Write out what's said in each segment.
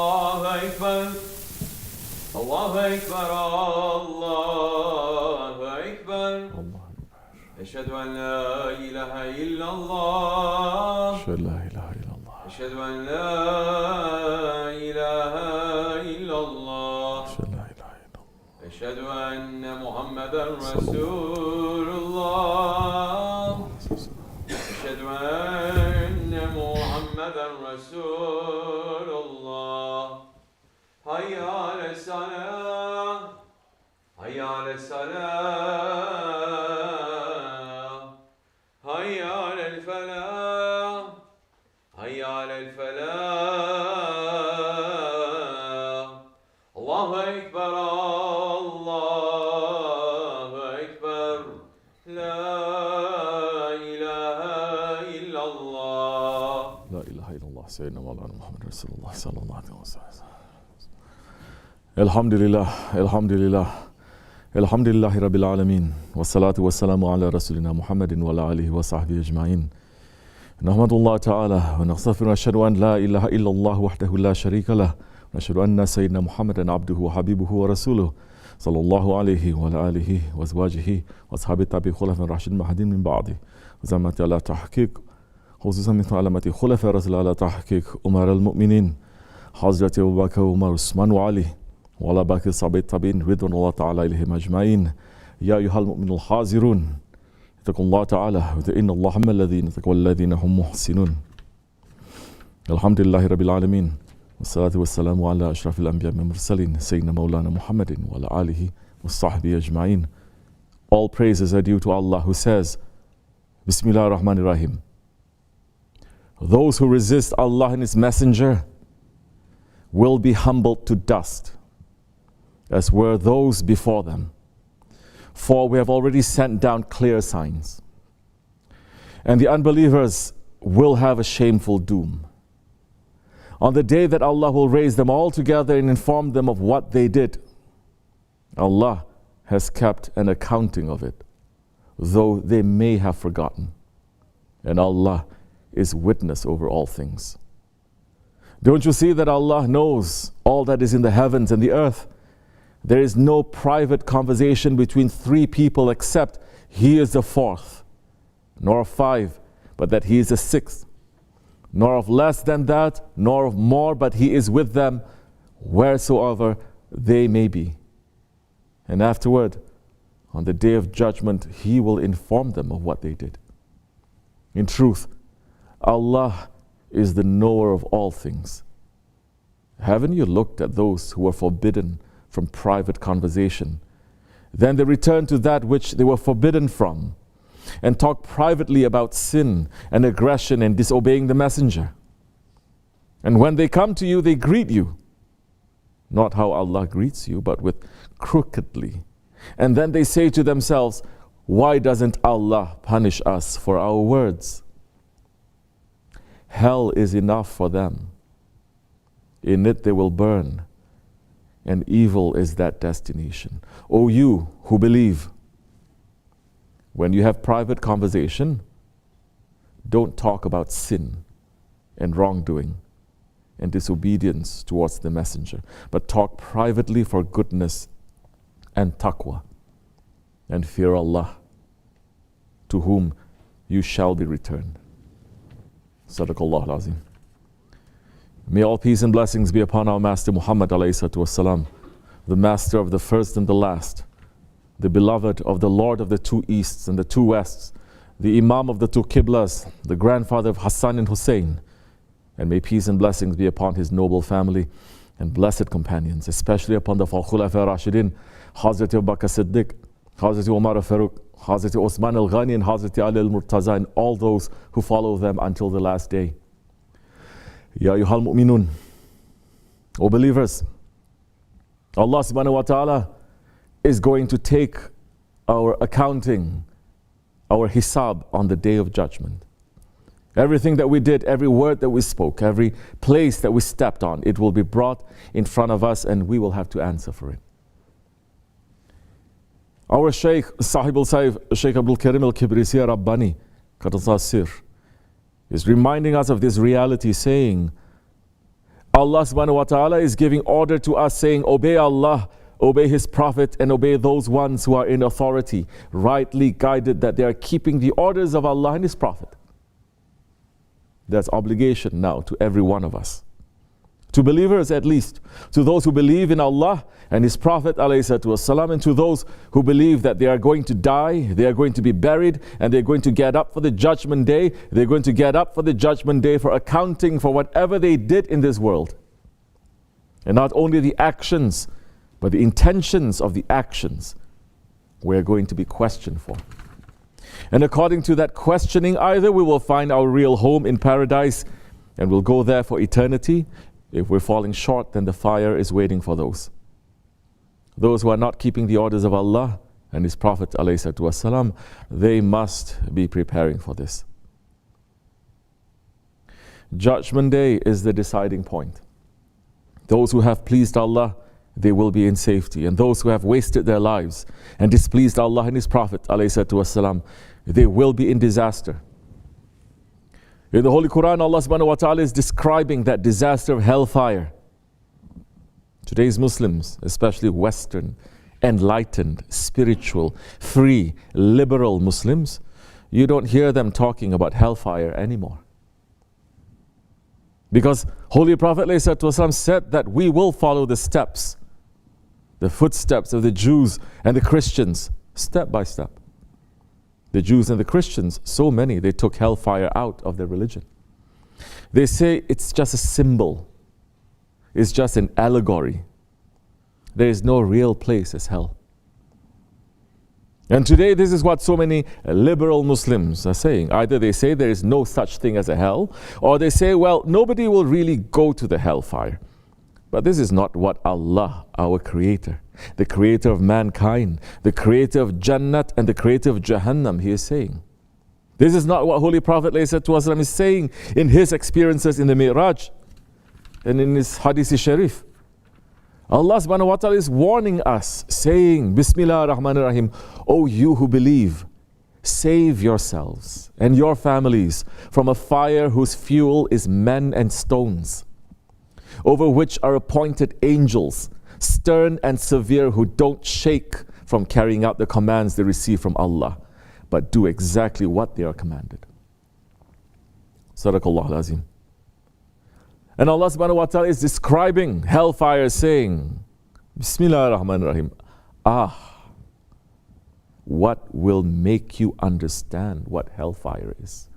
الله أكبر الله أكبر الله أكبر أشهد أن لا إله إلا الله أشهد لا إله إلا الله أشهد أن لا إله إلا الله أشهد لا إله إلا الله أشهد أن محمدا رسول الله أشهد أن محمدا رسول الله حي على الصلاة حي على الصلاة حي على الفلاح حي على الفلاح الله أكبر الله أكبر لا إله إلا الله لا إله إلا الله سيدنا مولانا محمد رسول الله صلى الله عليه وسلم الحمد لله الحمد لله الحمد لله رب العالمين والصلاة والسلام على رسولنا محمد وعلى آله وصحبه أجمعين نحمد الله تعالى ونستغفر ونشهد أن لا إله إلا الله وحده لا شريك له ونشهد أن سيدنا محمدا عبده وحبيبه ورسوله صلى الله عليه وعلى آله وأزواجه وأصحابه التابعين خلفاء الراشدين المهديين من بعده وزعمة على تحقيق خصوصا مثل علامة خلفاء الرسول على تحقيق أمراء المؤمنين حضرة أبو بكر وعمر وعثمان وعلي وعلى باقي الصحابة التابعين رضوان الله تعالى عليهم أجمعين يا أيها المؤمنون الحاذرون اتقوا الله تعالى وإن الله هم الذين اتقوا والذين هم محسنون الحمد لله رب العالمين والصلاة والسلام على أشرف الأنبياء والمرسلين سيدنا مولانا محمد وعلى آله وصحبه أجمعين. All praises are due to Allah who says Bismillah ar-Rahman ar-Rahim. Those who resist Allah and His Messenger will be humbled to dust, as were those before them. For we have already sent down clear signs, and the unbelievers will have a shameful doom. On the day that Allah will raise them all together and inform them of what they did, Allah has kept an accounting of it, though they may have forgotten, and Allah is witness over all things. Don't you see that Allah knows all that is in the heavens and the earth? There is no private conversation between three people except He is the fourth, nor of five, but that He is the sixth, nor of less than that, nor of more, but He is with them wheresoever they may be. And afterward, on the day of judgment, He will inform them of what they did. In truth, Allah is the knower of all things. Haven't you looked at those who were forbidden from private conversation? Then they return to that which they were forbidden from, and talk privately about sin and aggression and disobeying the messenger. And when they come to you, they greet you, not how Allah greets you, but with crookedly. And then they say to themselves, why doesn't Allah punish us for our words? Hell is enough for them. In it they will burn, and evil is that destination. O you who believe, when you have private conversation, don't talk about sin and wrongdoing and disobedience towards the messenger, but talk privately for goodness and taqwa, and fear Allah, to whom you shall be returned. Sadaqallahu al-Azim. May all peace and blessings be upon our Master Muhammad ﷺ, the Master of the first and the last, the beloved of the Lord of the two Easts and the two Wests, the Imam of the two Qiblas, the grandfather of Hassan and Hussein. And may peace and blessings be upon his noble family and blessed companions, especially upon the Khulafa Rashidin, Hazrat Abu Bakr Siddiq, Hazrat Umar Faruq, Hazrat Osman al-Ghani, and Hazrat Ali al-Murtaza, and all those who follow them until the last day. Ya ayyuhal mu'minun, O believers, Allah subhanahu wa ta'ala is going to take our accounting, our hisab on the day of judgment. Everything that we did, every word that we spoke, every place that we stepped on, it will be brought in front of us and we will have to answer for it. Our Shaykh, Sahib al-Saif, Shaykh Abdul Karim al-Kibrisi Rabbani, Qadasa Sir, is reminding us of this reality, saying, Allah subhanahu wa ta'ala is giving order to us saying, obey Allah, obey His Prophet, and obey those ones who are in authority, rightly guided that they are keeping the orders of Allah and His Prophet. There's obligation now to every one of us. To believers at least, to those who believe in Allah and His Prophet ﷺ, and to those who believe that they are going to die, they are going to be buried, and they're going to get up for the judgment day. They're going to get up for the judgment day for accounting for whatever they did in this world. And not only the actions, but the intentions of the actions we're going to be questioned for. And according to that questioning, either we will find our real home in paradise and we'll go there for eternity. If we're falling short, then the fire is waiting for those. Those who are not keeping the orders of Allah and His Prophet ﷺ, they must be preparing for this. Judgment Day is the deciding point. Those who have pleased Allah, they will be in safety. And those who have wasted their lives and displeased Allah and His Prophet ﷺ, they will be in disaster. In the Holy Quran, Allah subhanahu wa ta'ala is describing that disaster of hellfire. Today's Muslims, especially Western, enlightened, spiritual, free, liberal Muslims, you don't hear them talking about hellfire anymore. Because Holy Prophet ﷺ said that we will follow the steps, the footsteps of the Jews and the Christians, step by step. The Jews and the Christians, so many, they took hellfire out of their religion. They say it's just a symbol. It's just an allegory. There is no real place as hell. And today this is what so many liberal Muslims are saying. Either they say there is no such thing as a hell, or they say, well, nobody will really go to the hellfire. But this is not what Allah, our Creator, the Creator of mankind, the Creator of Jannat and the Creator of Jahannam, He is saying. This is not what Holy Prophet ﷺ is saying in his experiences in the Mi'raj and in his Hadith Sharif. Allah subhanahu wa ta'ala is warning us, saying, Bismillah ar-Rahman ar-Rahim, O you who believe, save yourselves and your families from a fire whose fuel is men and stones, over which are appointed angels, stern and severe, who don't shake from carrying out the commands they receive from Allah, but do exactly what they are commanded. Sadaqallahu al-Azim. And Allah subhanahu wa ta'ala is describing hellfire, saying, Bismillah ar-Rahman ar-Rahim, what will make you understand what hellfire is?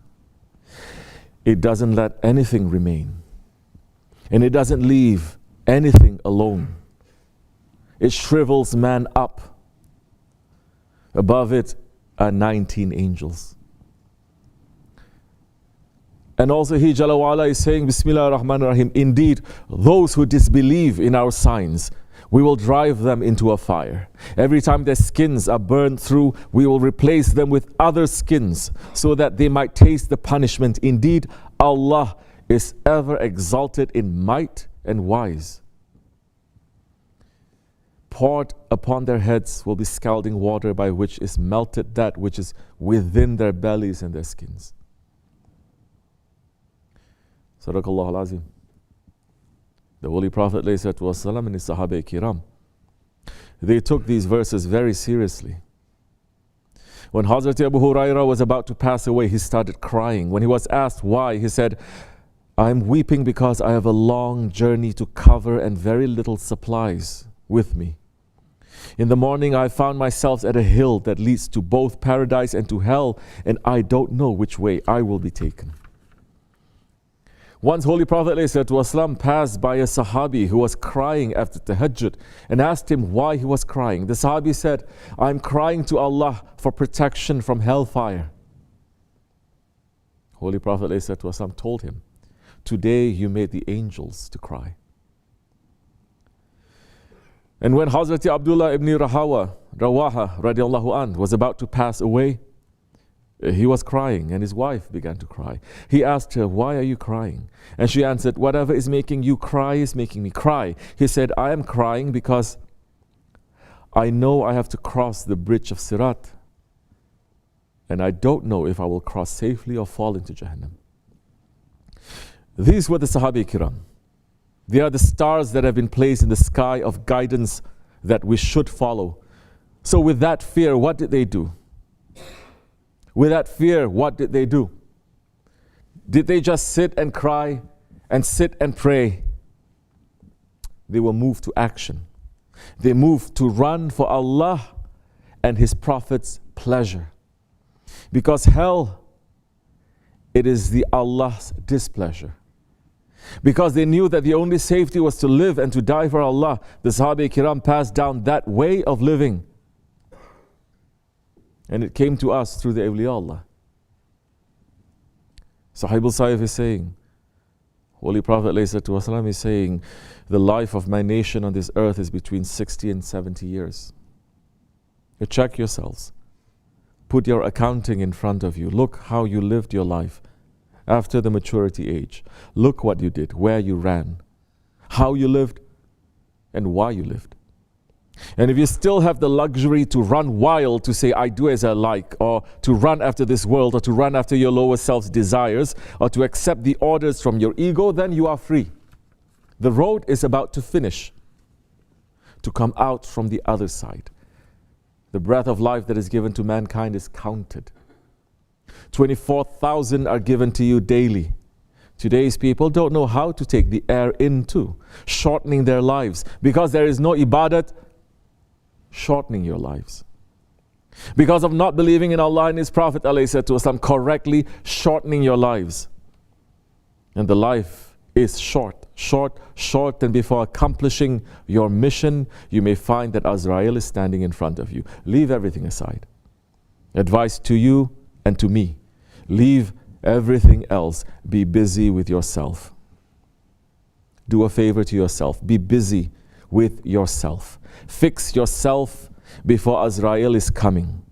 It doesn't let anything remain. And it doesn't leave anything alone. It shrivels man up. Above it are 19 angels. And also He Jalla wa Ala is saying, Bismillah ar-Rahman ar-Rahim, indeed, those who disbelieve in our signs, we will drive them into a fire. Every time their skins are burned through, we will replace them with other skins, so that they might taste the punishment. Indeed, Allah is ever exalted in might and wise. Poured upon their heads will be scalding water, by which is melted that which is within their bellies and their skins. Sadaqallahu al-Azim. The Holy Prophet ﷺ and his Sahaba Kiram, they took these verses very seriously. When Hazrat Abu Hurairah was about to pass away, he started crying. When he was asked why, he said, I'm weeping because I have a long journey to cover and very little supplies with me. In the morning I found myself at a hill that leads to both paradise and to hell, and I don't know which way I will be taken. Once Holy Prophet ﷺ passed by a Sahabi who was crying after Tahajjud and asked him why he was crying. The Sahabi said, I'm crying to Allah for protection from hellfire. Holy Prophet ﷺ told him, today you made the angels to cry. And when Hazrat Abdullah ibn Rawaha radiallahu anh was about to pass away, he was crying and his wife began to cry. He asked her, why are you crying? And she answered, whatever is making you cry is making me cry. He said, I am crying because I know I have to cross the bridge of Sirat, and I don't know if I will cross safely or fall into Jahannam. These were the Sahaba Kiram. They are the stars that have been placed in the sky of guidance that we should follow. So with that fear, what did they do? With that fear, what did they do? Did they just sit and cry and sit and pray? They were moved to action. They moved to run for Allah and His Prophet's pleasure. Because hell, it is the Allah's displeasure. Because they knew that the only safety was to live and to die for Allah, the Sahaba Kiram passed down that way of living. And it came to us through the awliya Allah. Sahib al-Saif is saying, Holy Prophet ﷺ is saying, the life of my nation on this earth is between 60 and 70 years. You check yourselves. Put your accounting in front of you. Look how you lived your life after the maturity age. Look what you did, where you ran, how you lived, and why you lived. And if you still have the luxury to run wild, to say, I do as I like, or to run after this world, or to run after your lower self's desires, or to accept the orders from your ego, then you are free. The road is about to finish, to come out from the other side. The breath of life that is given to mankind is counted. 24,000 are given to you daily. Today's people don't know how to take the air in too, shortening their lives. Because there is no ibadat, shortening your lives. Because of not believing in Allah and His Prophet ﷺ correctly, shortening your lives. And the life is short, and before accomplishing your mission, you may find that Azrael is standing in front of you. Leave everything aside. Advice to you and to me. Leave everything else. Be busy with yourself. Do a favor to yourself. Be busy with yourself. Fix yourself before Azrael is coming.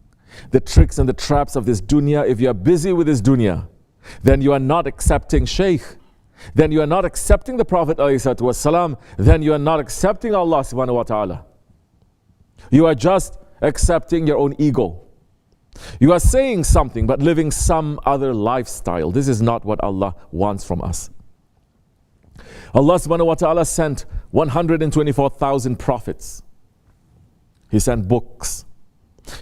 The tricks and the traps of this dunya, if you are busy with this dunya, then you are not accepting Shaykh. Then you are not accepting the Prophet ﷺ. Then you are not accepting Allah subhanahu wa ta'ala. You are just accepting your own ego. You are saying something but living some other lifestyle. This is not what Allah wants from us. Allah subhanahu wa ta'ala sent 124,000 prophets. He sent books.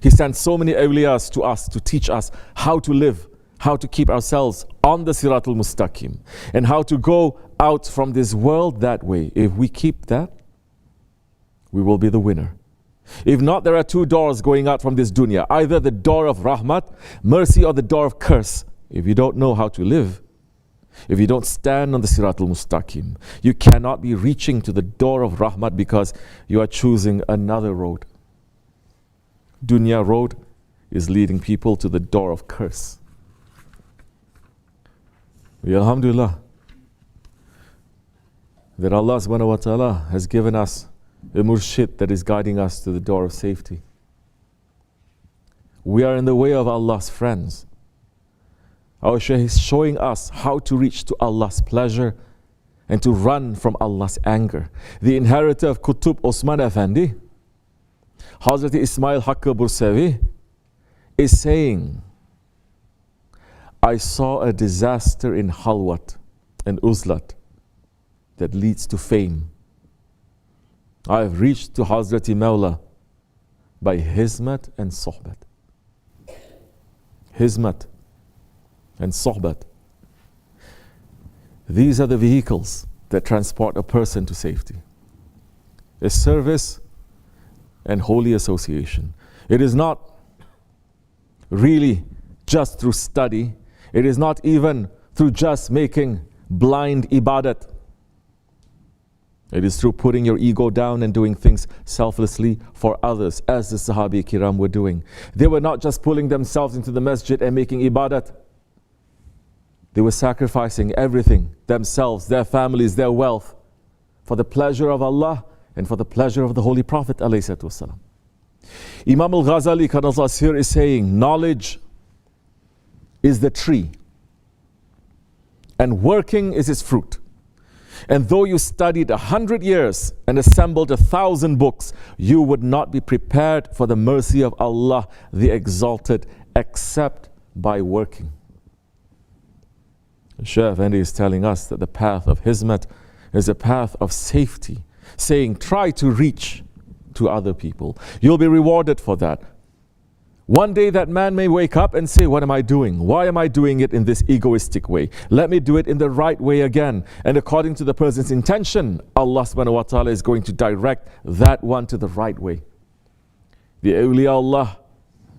He sent so many awliyas to us to teach us how to live, how to keep ourselves on the Siratul Mustaqim, and how to go out from this world that way. If we keep that, we will be the winner. If not, there are two doors going out from this dunya. Either the door of rahmat, mercy, or the door of curse. If you don't know how to live, if you don't stand on the Siratul Mustaqim, you cannot be reaching to the door of rahmat because you are choosing another road. Dunya road is leading people to the door of curse. Alhamdulillah that Allah subhanahu wa ta'ala has given us a murshid that is guiding us to the door of safety. We are in the way of Allah's friends. Our Shaykh is showing us how to reach to Allah's pleasure and to run from Allah's anger. The inheritor of Qutb Osman Effendi, Hazrat Ismail Haqqi Bursevi, is saying, I saw a disaster in Halwat and Uzlat that leads to fame. I have reached to Hazrati Mawla by Hizmat and Sohbat. Hizmat and Sohbat. These are the vehicles that transport a person to safety. A service and holy association. It is not really just through study. It is not even through just making blind ibadat. It is through putting your ego down and doing things selflessly for others, as the Sahabi Kiram were doing. They were not just pulling themselves into the masjid and making ibadat. They were sacrificing everything, themselves, their families, their wealth, for the pleasure of Allah and for the pleasure of the Holy Prophet ﷺ. Imam al-Ghazali Qadasas here is saying, knowledge is the tree, and working is its fruit. And though you studied 100 years and assembled 1,000 books, you would not be prepared for the mercy of Allah the Exalted except by working. Shaykh Effendi is telling us that the path of Hizmat is a path of safety, saying, try to reach to other people. You'll be rewarded for that. One day that man may wake up and say, what am I doing? Why am I doing it in this egoistic way? Let me do it in the right way again. And according to the person's intention, Allah subhanahu wa ta'ala is going to direct that one to the right way. The awliya Allah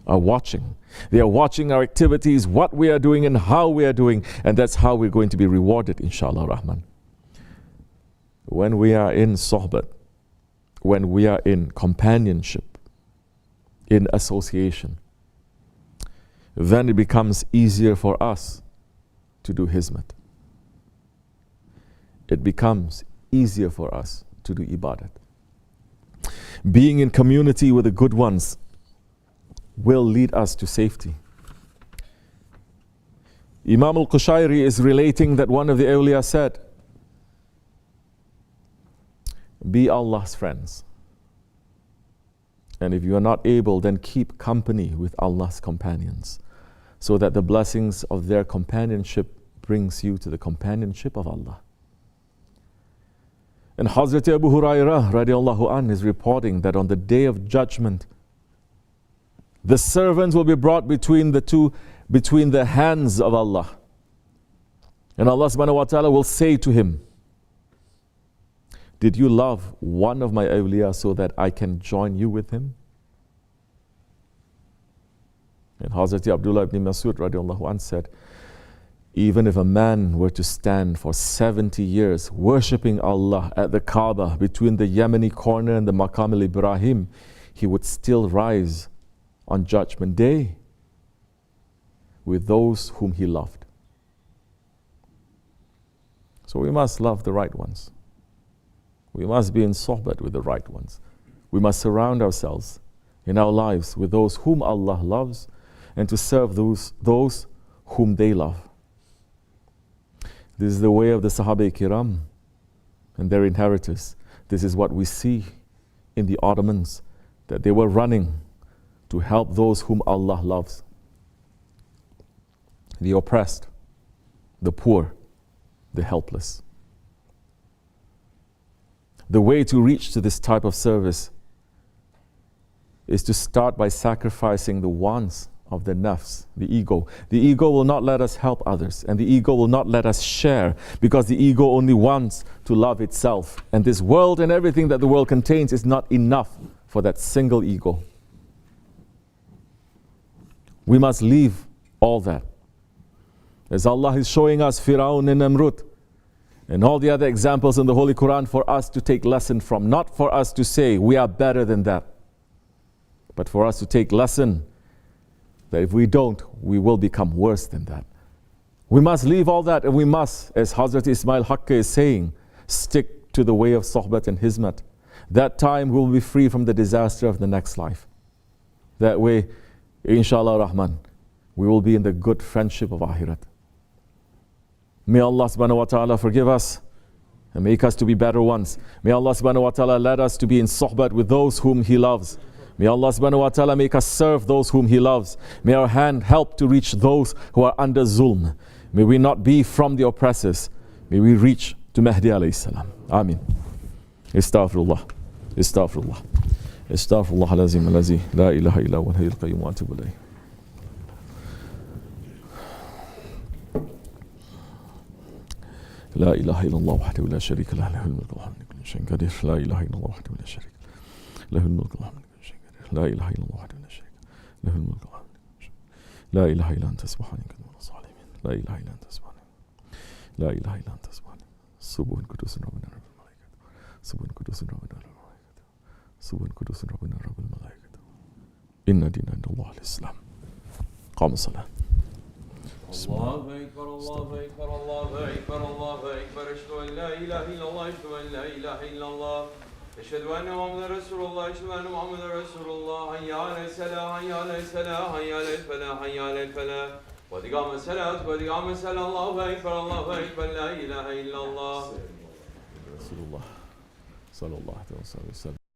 are watching. They are watching our activities, what we are doing and how we are doing. And that's how we're going to be rewarded, inshallah rahman. When we are in sohbat, when we are in companionship, in association, then it becomes easier for us to do hizmat. It becomes easier for us to do ibadat. Being in community with the good ones will lead us to safety. Imam al-Qushayri is relating that one of the awliya said, be Allah's friends. And if you are not able, then keep company with Allah's companions, so that the blessings of their companionship brings you to the companionship of Allah. And Hazrat Abu Hurairah radiallahu anh is reporting that on the day of judgment, the servants will be brought between the hands of Allah. And Allah subhanahu wa ta'ala will say to him, did you love one of my awliya so that I can join you with him? And Hazrat Abdullah ibn Masud radiallahu anh said, even if a man were to stand for 70 years worshipping Allah at the Kaaba between the Yemeni corner and the Maqam al-Ibrahim, he would still rise on Judgment Day with those whom he loved. So we must love the right ones. We must be in sohbat with the right ones. We must surround ourselves in our lives with those whom Allah loves and to serve those whom they love. This is the way of the Sahaba Kiram and their inheritors. This is what we see in the Ottomans, that they were running to help those whom Allah loves. The oppressed, the poor, the helpless. The way to reach to this type of service is to start by sacrificing the wants of the nafs, the ego. The ego will not let us help others, and the ego will not let us share, because the ego only wants to love itself. And this world and everything that the world contains is not enough for that single ego. We must leave all that. As Allah is showing us Firaun and Namrud, and all the other examples in the Holy Quran for us to take lesson from, not for us to say we are better than that, but for us to take lesson that if we don't, we will become worse than that. We must leave all that, and we must, as Hazrat Ismail Haqqi is saying, stick to the way of sohbat and hizmat. That time we will be free from the disaster of the next life. That way, inshallah rahman, we will be in the good friendship of Akhirat. May Allah subhanahu wa ta'ala forgive us and make us to be better ones. May Allah subhanahu wa ta'ala let us to be in sohbat with those whom He loves. May Allah subhanahu wa ta'ala make us serve those whom He loves. May our hand help to reach those who are under zulm. May we not be from the oppressors. May we reach to Mahdi alayhi salam. Ameen. Astaghfirullah. Astaghfirullah. Astaghfirullah al-azim al-azim. La ilaha illa wa al-hayyul qayyum wa atubu ilayh. لا إله إلا الله وحده لا شريك له له الملك والحمد لله كل شيء قدير لا إله إلا الله وحده لا شريك له الملك والحمد لله كل شيء قدير لا إله إلا الله وحده لا شريك له الملك والحمد لله لا إله إلا أنت سبحانك إني كنت من الظالمين لا إله إلا أنت سبحانك لا إله إلا أنت سبحانك سبوح قدوس ربنا رب الملائكة سبوح قدوس ربنا رب الملائكة سبوح قدوس ربنا رب الملائكة إن دين عند الله الإسلام قام الصلاة الله أكبر الله أكبر الله أكبر الله أكبر أشهد أن لا إله إلا الله أشهد أن لا إله إلا الله أشهد أن محمدا رسول الله أشهد أن محمدا رسول الله حي على الصلاة حي على الصلاة حي على الفلاح حي على الفلاح قد قام الصلاة قد قام الصلاة الله أكبر لا إله إلا الله رسول الله صلى الله عليه وسلم